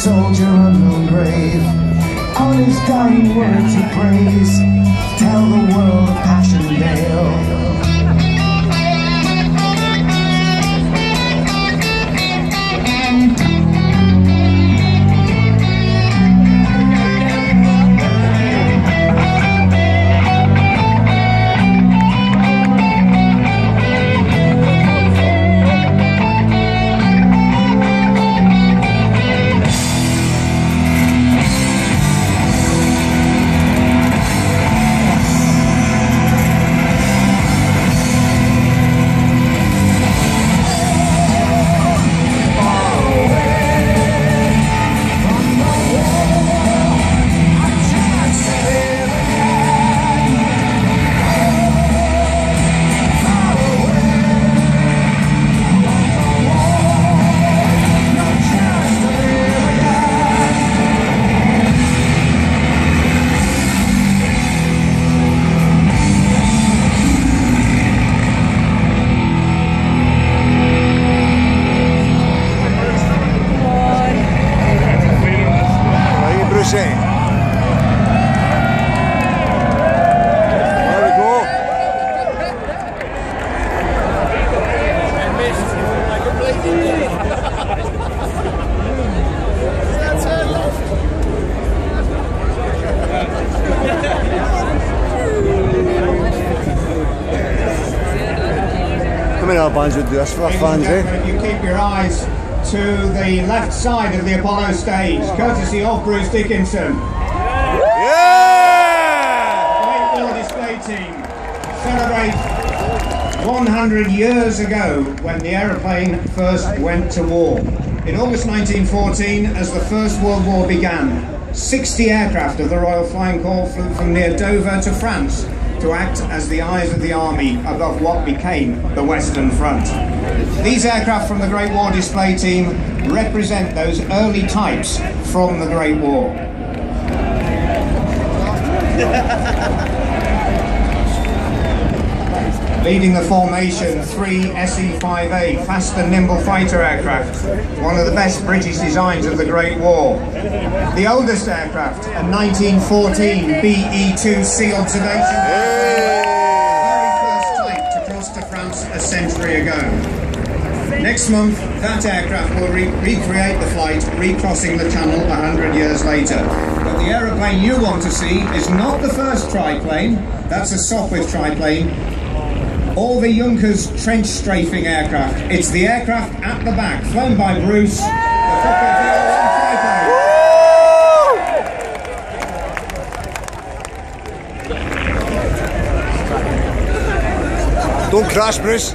soldier unknown grave. On his dying words he prays, tell the world of Passchendaele. You keep your eyes to the left side of the Apollo stage, courtesy of Bruce Dickinson. Yeah! Great War display team celebrate 100 years ago when the aeroplane first went to war. In August 1914, as the First World War began, 60 aircraft of the Royal Flying Corps flew from near Dover to France to act as the eyes of the army above what became the Western Front. These aircraft from the Great War display team represent those early types from the Great War. Leading the formation, 3 SE-5A, fast and nimble fighter aircraft, one of the best British designs of the Great War. The oldest aircraft, a 1914 BE-2C observation aircraft, the very first type to cross to France a century ago. Next month, that aircraft will recreate the flight, recrossing the Channel 100 years later. But the aeroplane you want to see is not the first triplane, that's a Sopwith triplane, or the Junkers trench strafing aircraft. It's the aircraft at the back, flown by Bruce, the Fokker triplane. Don't crash, Bruce.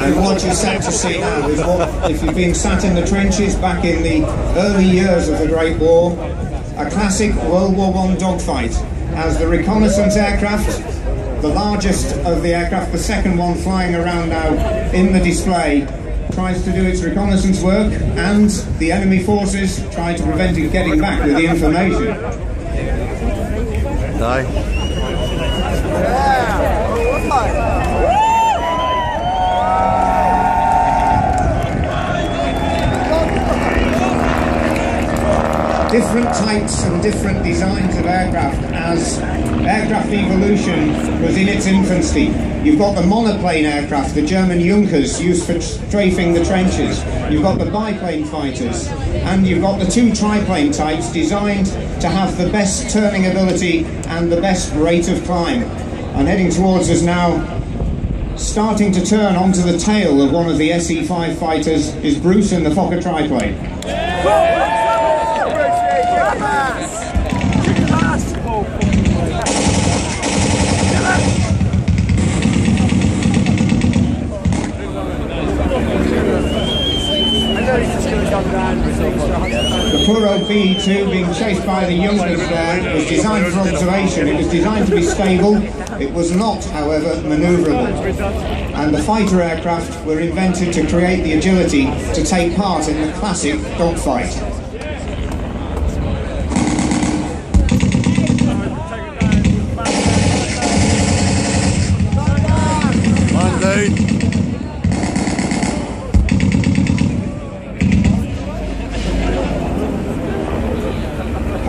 And what you're set to see now is what, if you've been sat in the trenches back in the early years of the Great War, a classic World War I dogfight, as the reconnaissance aircraft, the largest of the aircraft, the second one flying around now in the display, tries to do its reconnaissance work, and the enemy forces try to prevent it getting back with the information. Different types and different designs of aircraft as aircraft evolution was in its infancy. You've got the monoplane aircraft, the German Junkers, used for strafing the trenches. You've got the biplane fighters, and you've got the 2 triplane types designed to have the best turning ability and the best rate of climb. And heading towards us now, starting to turn onto the tail of one of the SE-5 fighters, is Bruce in the Fokker triplane. The Puro BE-2 being chased by the Junkers there was designed for observation. It was designed to be stable. It was not, however, manoeuvrable. And the fighter aircraft were invented to create the agility to take part in the classic dogfight.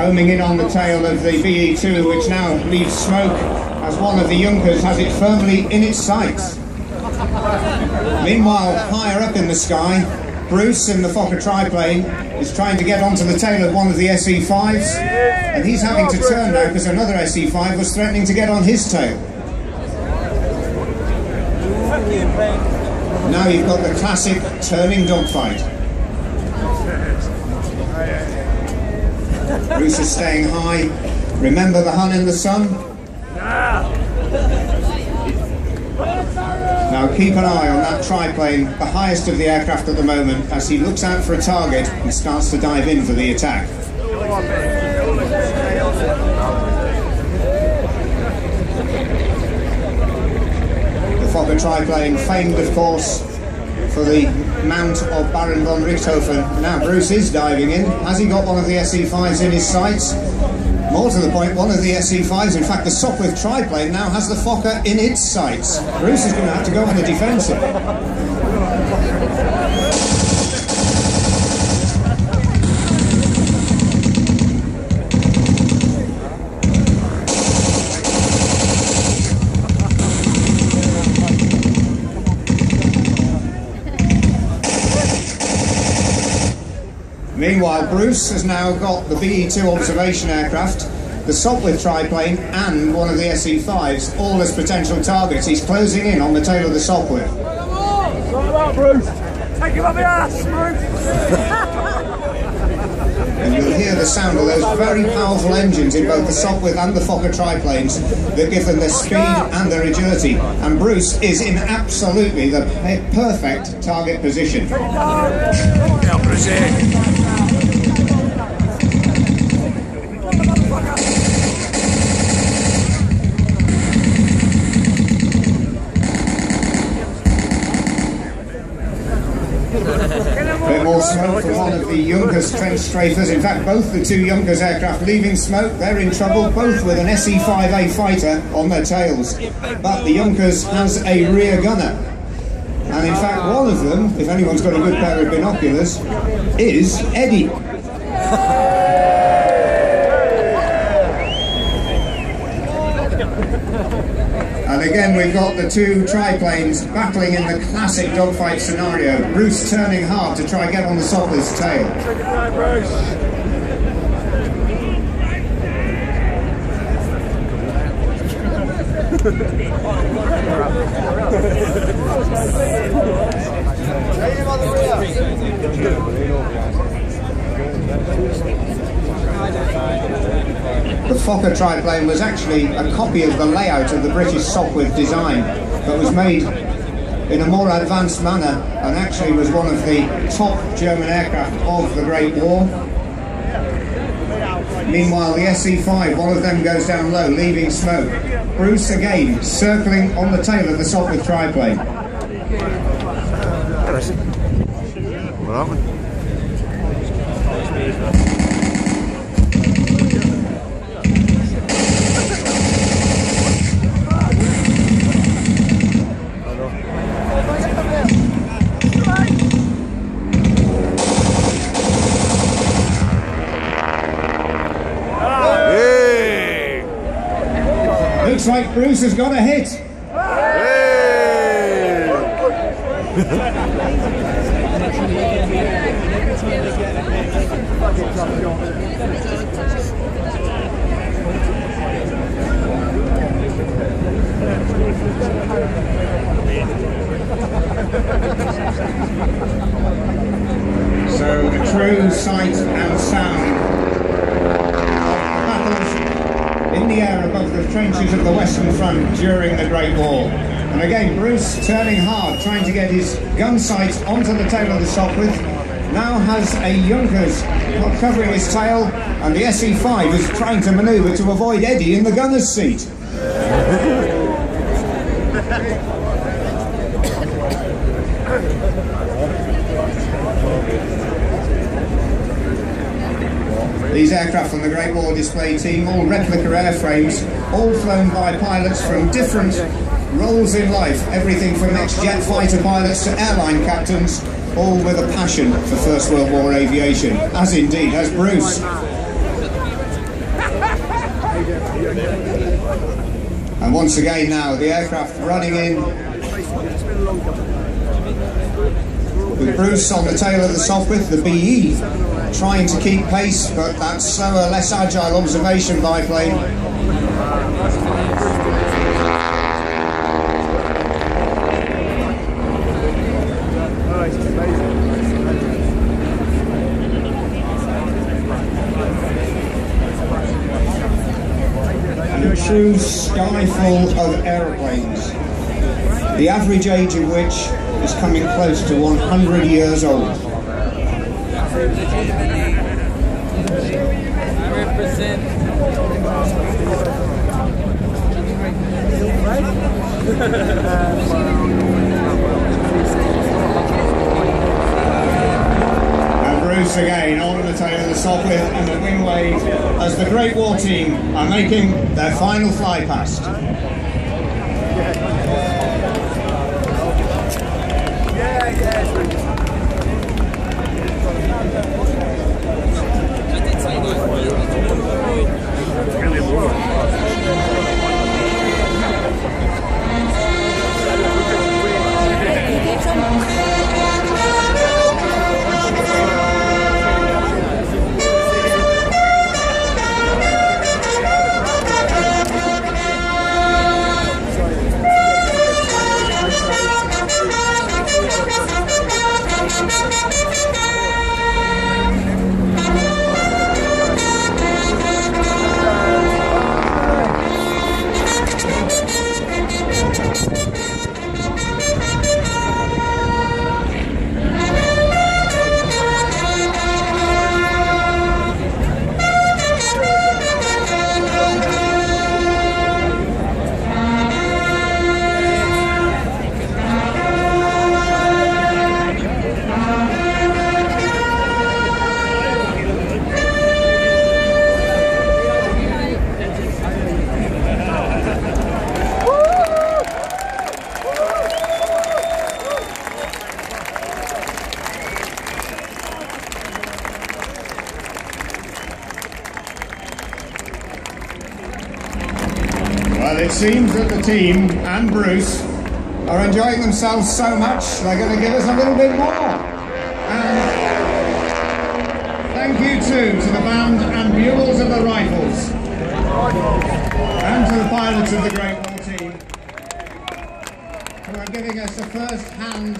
homing in on the tail of the BE-2, which now leaves smoke as one of the Junkers has it firmly in its sights. Meanwhile, higher up in the sky, Bruce in the Fokker triplane is trying to get onto the tail of one of the SE-5s, and he's having to turn now because another SE-5 was threatening to get on his tail. Now you've got the classic turning dogfight. Bruce is staying high. Remember the Hun in the sun? Now keep an eye on that triplane, the highest of the aircraft at the moment, as he looks out for a target and starts to dive in for the attack. The Fokker triplane, famed of course for the mount of Baron von Richthofen. Now Bruce is diving in. Has he got one of the SE-5s in his sights? More to the point, one of the SE-5s, in fact the Sopwith triplane, now has the Fokker in its sights. Bruce is going to have to go on the defensive. Meanwhile, Bruce has now got the BE-2 observation aircraft, the Sopwith triplane and one of the SE-5s, all as potential targets. He's closing in on the tail of the Sopwith. Bruce! Take him up the ass, Bruce! And you'll hear the sound of those very powerful engines in both the Sopwith and the Fokker triplanes that give them their speed and their agility. And Bruce is in absolutely the perfect target position. Bit more smoke from one of the Junkers trench strafers. In fact, both the two Junkers aircraft leaving smoke. They're in trouble, both with an SE-5A fighter on their tails. But the Junkers has a rear gunner. And in fact, one of them, if anyone's got a good pair of binoculars, is Eddie. And again, we've got the two triplanes battling in the classic dogfight scenario. Bruce turning hard to try and get on the Sopwith's tail. The Fokker triplane was actually a copy of the layout of the British Sopwith design, but was made in a more advanced manner and actually was one of the top German aircraft of the Great War. Meanwhile, the SE-5, one of them goes down low, leaving smoke. Bruce again circling on the tail of the Sopwith triplane. What happened? Looks like Bruce has got a hit. So a true sight and sound. In the air above the trenches of the Western Front during the Great War. And again, Bruce turning hard, trying to get his gun sights onto the tail of the Sopwith. Now has a Junkers covering his tail, and the SE-5 is trying to manoeuvre to avoid Eddie in the gunner's seat. These aircraft from the Great War display team, all replica airframes, all flown by pilots from different roles in life, everything from ex-jet fighter pilots to airline captains, all with a passion for First World War aviation, as indeed has Bruce. And once again now, the aircraft running in, with Bruce on the tail of the Sopwith, the BE trying to keep pace, but that slower, less agile observation biplane. And a true sky full of aeroplanes, the average age of which is coming close to 100 years old. And Bruce again on the tail of the Sopwith and the wing wave as the Great War team are making their final fly past. Well, it seems that the team and Bruce are enjoying themselves so much they're going to give us a little bit more. And thank you too to the band and mules of the Rifles and to the pilots of the Great War team who are giving us a first-hand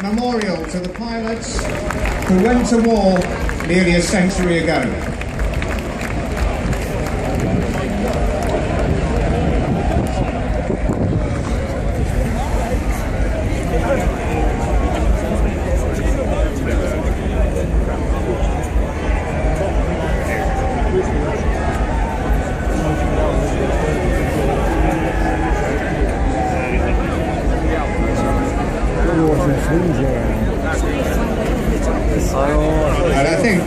memorial to the pilots who went to war nearly a century ago. And I think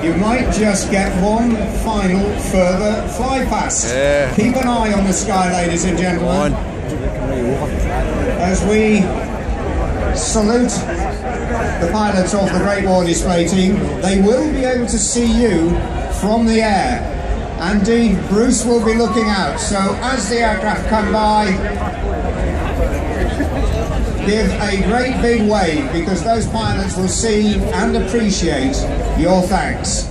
you might just get one final further fly past. Yeah. Keep an eye on the sky, ladies and gentlemen, as we salute the pilots of the Great War Display Team. They will be able to see you from the air. Indeed, Bruce will be looking out. So as the aircraft come by, give a great big wave, because those pilots will see and appreciate your thanks.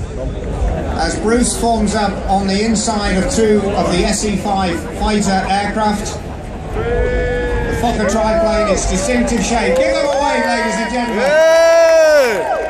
As Bruce forms up on the inside of two of the SE-5 fighter aircraft, the Fokker triplane, its distinctive shape. Give them a wave, ladies and gentlemen. Yeah!